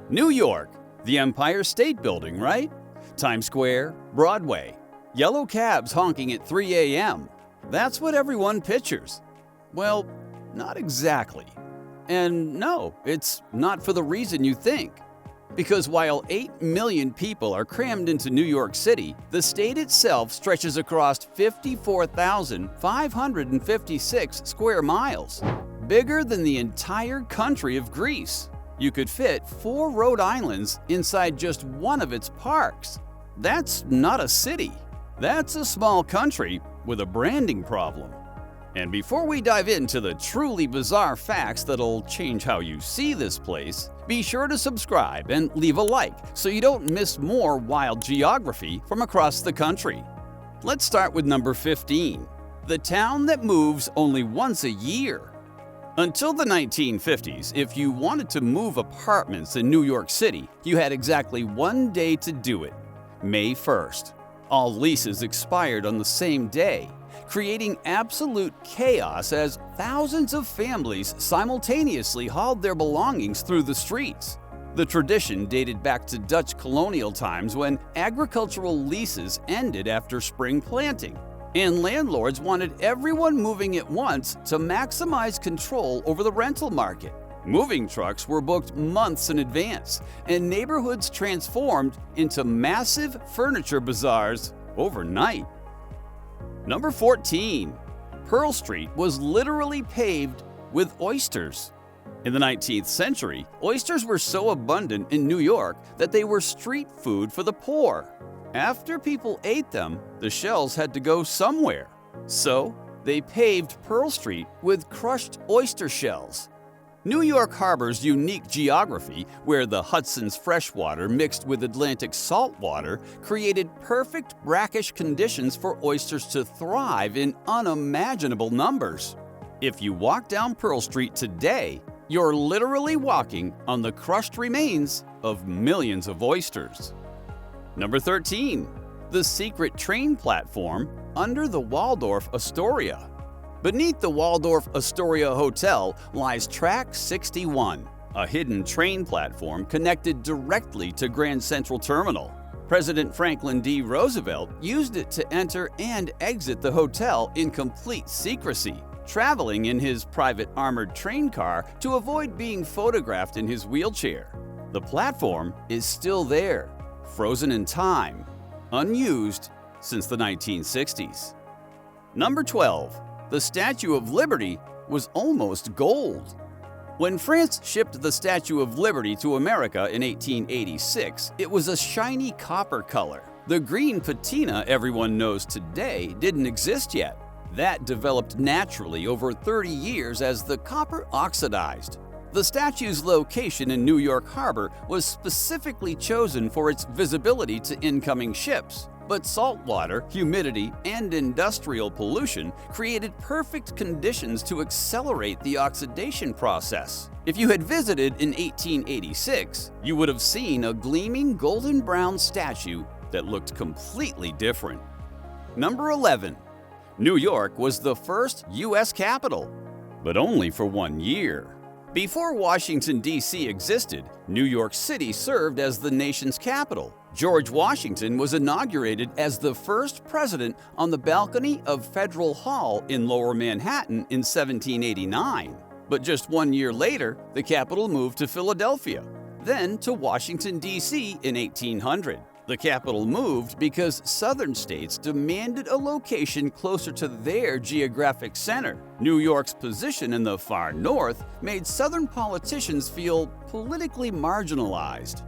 New York, the Empire State Building, right? Times Square, Broadway, yellow cabs honking at 3 a.m. That's what everyone pictures. Well, not exactly. And no, it's not for the reason you think. Because while 8 million people are crammed into New York City, the state itself stretches across 54,556 square miles, bigger than the entire country of Greece. You could fit 4 Rhode Islands inside just one of its parks. That's not a city. That's a small country with a branding problem. And before we dive into the truly bizarre facts that'll change how you see this place, be sure to subscribe and leave a like so you don't miss more wild geography from across the country. Let's start with number 15, the town that moves only once a year. Until the 1950s, if you wanted to move apartments in New York City, you had exactly one day to do it, May 1st. All leases expired on the same day, creating absolute chaos as thousands of families simultaneously hauled their belongings through the streets. The tradition dated back to Dutch colonial times when agricultural leases ended after spring planting, and landlords wanted everyone moving at once to maximize control over the rental market. Moving trucks were booked months in advance, and neighborhoods transformed into massive furniture bazaars overnight. Number 14. Pearl Street was literally paved with oysters. In the 19th century, oysters were so abundant in New York that they were street food for the poor. After people ate them, the shells had to go somewhere. So, they paved Pearl Street with crushed oyster shells. New York Harbor's unique geography, where the Hudson's freshwater mixed with Atlantic saltwater, created perfect brackish conditions for oysters to thrive in unimaginable numbers. If you walk down Pearl Street today, you're literally walking on the crushed remains of millions of oysters. Number 13. The secret train platform under the Waldorf Astoria. Beneath the Waldorf Astoria Hotel lies Track 61, a hidden train platform connected directly to Grand Central Terminal. President Franklin D. Roosevelt used it to enter and exit the hotel in complete secrecy, traveling in his private armored train car to avoid being photographed in his wheelchair. The platform is still there, frozen in time, unused since the 1960s. Number 12. The Statue of Liberty was almost gold. When France shipped the Statue of Liberty to America in 1886, it was a shiny copper color. The green patina everyone knows today didn't exist yet. That developed naturally over 30 years as the copper oxidized. The statue's location in New York Harbor was specifically chosen for its visibility to incoming ships. But saltwater, humidity, and industrial pollution created perfect conditions to accelerate the oxidation process. If you had visited in 1886, you would have seen a gleaming golden brown statue that looked completely different. Number 11. New York was the first U.S. capital, but only for 1 year. Before Washington, D.C. existed, New York City served as the nation's capital. George Washington was inaugurated as the first president on the balcony of Federal Hall in Lower Manhattan in 1789. But just 1 year later, the capital moved to Philadelphia, then to Washington, D.C. in 1800. The capital moved because southern states demanded a location closer to their geographic center. New York's position in the far north made southern politicians feel politically marginalized.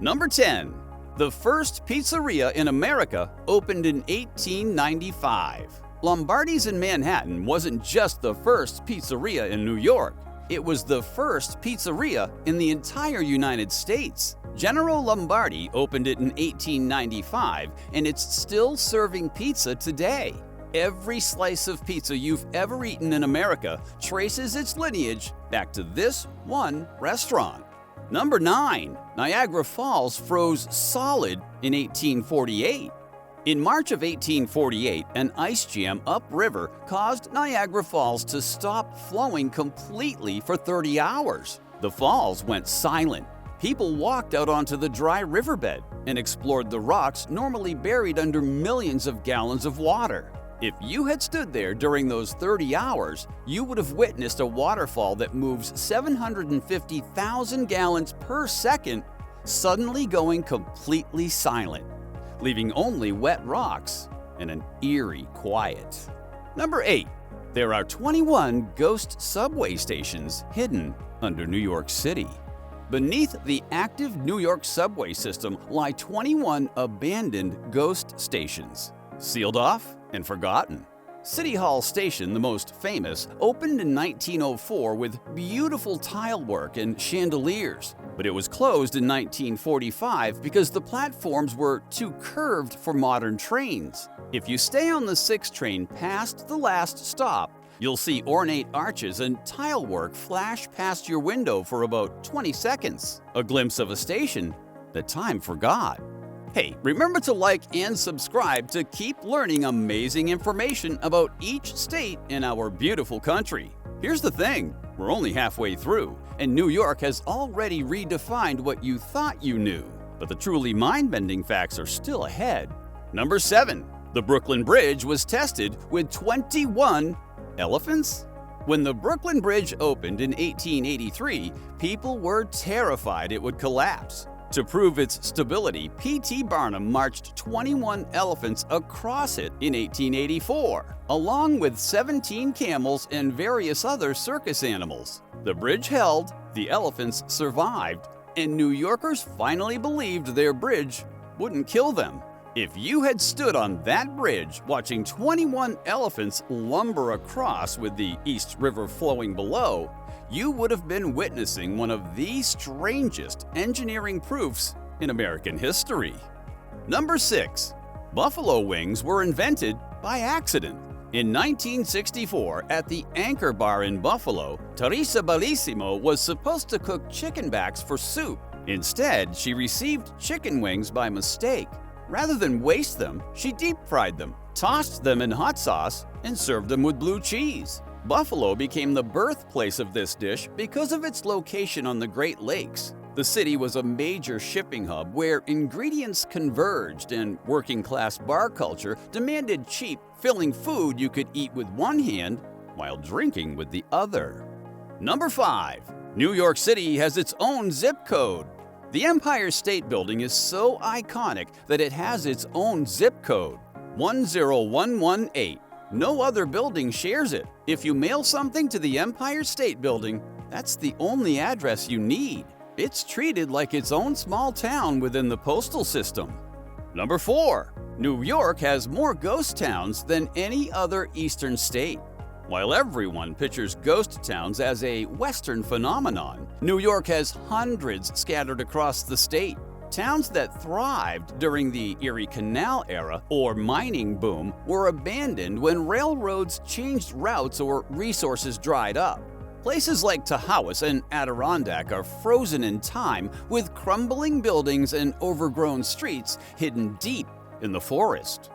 Number 10. The first pizzeria in America opened in 1895. Lombardi's in Manhattan wasn't just the first pizzeria in New York. It was the first pizzeria in the entire United States. General Lombardi opened it in 1895, and it's still serving pizza today. Every slice of pizza you've ever eaten in America traces its lineage back to this one restaurant. Number 9. Niagara Falls froze solid in 1848. In March of 1848, an ice jam upriver caused Niagara Falls to stop flowing completely for 30 hours. The falls went silent, People walked out onto the dry riverbed and explored the rocks normally buried under millions of gallons of water. If you had stood there during those 30 hours, you would have witnessed a waterfall that moves 750,000 gallons per second, suddenly going completely silent, leaving only wet rocks and an eerie quiet. Number 8. There are 21 ghost subway stations hidden under New York City. Beneath the active New York subway system lie 21 abandoned ghost stations, sealed off and forgotten. City Hall Station, the most famous, opened in 1904 with beautiful tile work and chandeliers, but it was closed in 1945 because the platforms were too curved for modern trains. If you stay on the 6 train past the last stop, you'll see ornate arches and tile work flash past your window for about 20 seconds, a glimpse of a station that time forgot. Hey, remember to like and subscribe to keep learning amazing information about each state in our beautiful country. Here's the thing, we're only halfway through, and New York has already redefined what you thought you knew. But the truly mind-bending facts are still ahead. Number 7. The Brooklyn Bridge was tested with 21 elephants? When the Brooklyn Bridge opened in 1883, people were terrified it would collapse. To prove its stability, P.T. Barnum marched 21 elephants across it in 1884, along with 17 camels and various other circus animals. The bridge held, the elephants survived, and New Yorkers finally believed their bridge wouldn't kill them. If you had stood on that bridge watching 21 elephants lumber across with the East River flowing below, you would have been witnessing one of the strangest engineering proofs in American history. Number 6. Buffalo wings were invented by accident. In 1964, at the Anchor Bar in Buffalo, Teresa Bellissimo was supposed to cook chicken backs for soup. Instead, she received chicken wings by mistake. Rather than waste them, she deep-fried them, tossed them in hot sauce, and served them with blue cheese. Buffalo became the birthplace of this dish because of its location on the Great Lakes. The city was a major shipping hub where ingredients converged, and working-class bar culture demanded cheap, filling food you could eat with one hand while drinking with the other. Number 5. New York City has its own zip code. The Empire State Building is so iconic that it has its own zip code, 10118. No other building shares it. If you mail something to the Empire State Building, that's the only address you need. It's treated like its own small town within the postal system. Number 4. New York has more ghost towns than any other eastern state. While everyone pictures ghost towns as a Western phenomenon, New York has hundreds scattered across the state. Towns that thrived during the Erie Canal era or mining boom were abandoned when railroads changed routes or resources dried up. Places like Tahowas and Adirondack are frozen in time with crumbling buildings and overgrown streets hidden deep in the forest.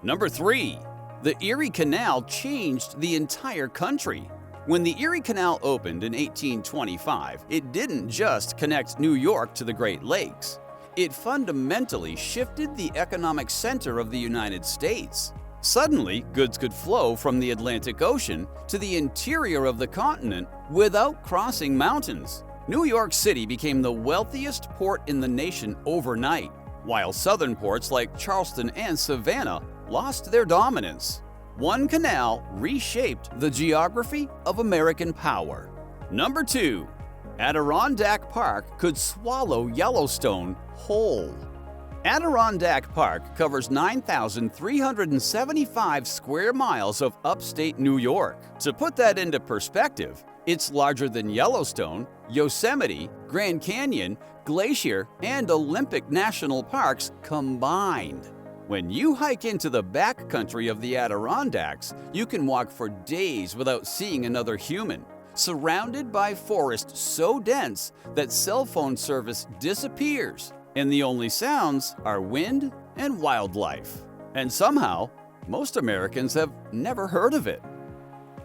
Number 3. The Erie Canal changed the entire country. When the Erie Canal opened in 1825, it didn't just connect New York to the Great Lakes. It fundamentally shifted the economic center of the United States. Suddenly, goods could flow from the Atlantic Ocean to the interior of the continent without crossing mountains. New York City became the wealthiest port in the nation overnight, while southern ports like Charleston and Savannah lost their dominance. One canal reshaped the geography of American power. Number 2. Adirondack Park could swallow Yellowstone whole. Adirondack Park covers 9,375 square miles of upstate New York. To put that into perspective, it's larger than Yellowstone, Yosemite, Grand Canyon, Glacier, and Olympic National Parks combined. When you hike into the backcountry of the Adirondacks, you can walk for days without seeing another human, surrounded by forest so dense that cell phone service disappears, and the only sounds are wind and wildlife. And somehow, most Americans have never heard of it.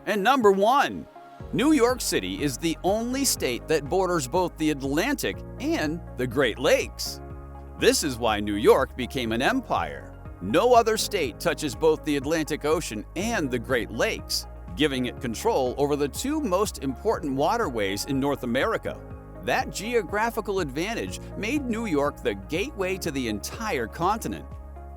And number 1. New York City is the only state that borders both the Atlantic and the Great Lakes. This is why New York became an empire. No other state touches both the Atlantic Ocean and the Great Lakes, giving it control over the two most important waterways in North America. That geographical advantage made New York the gateway to the entire continent.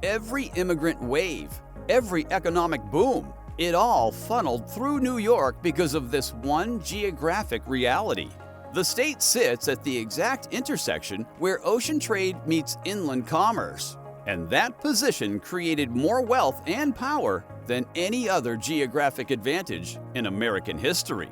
Every immigrant wave, every economic boom, it all funneled through New York because of this one geographic reality. The state sits at the exact intersection where ocean trade meets inland commerce, and that position created more wealth and power than any other geographic advantage in American history.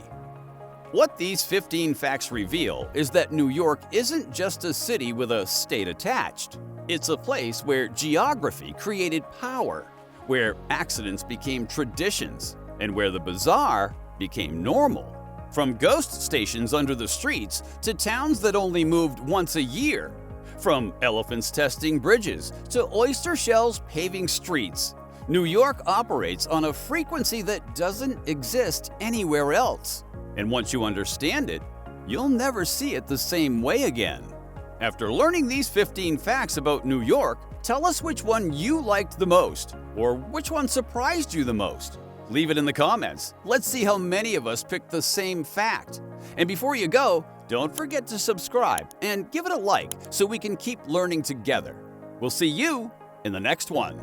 What these 15 facts reveal is that New York isn't just a city with a state attached. It's a place where geography created power, where accidents became traditions, and where the bizarre became normal. From ghost stations under the streets to towns that only moved once a year. From elephants testing bridges to oyster shells paving streets. New York operates on a frequency that doesn't exist anywhere else. And once you understand it, you'll never see it the same way again. After learning these 15 facts about New York, tell us which one you liked the most, or which one surprised you the most. Leave it in the comments. Let's see how many of us picked the same fact. And before you go, don't forget to subscribe and give it a like so we can keep learning together. We'll see you in the next one.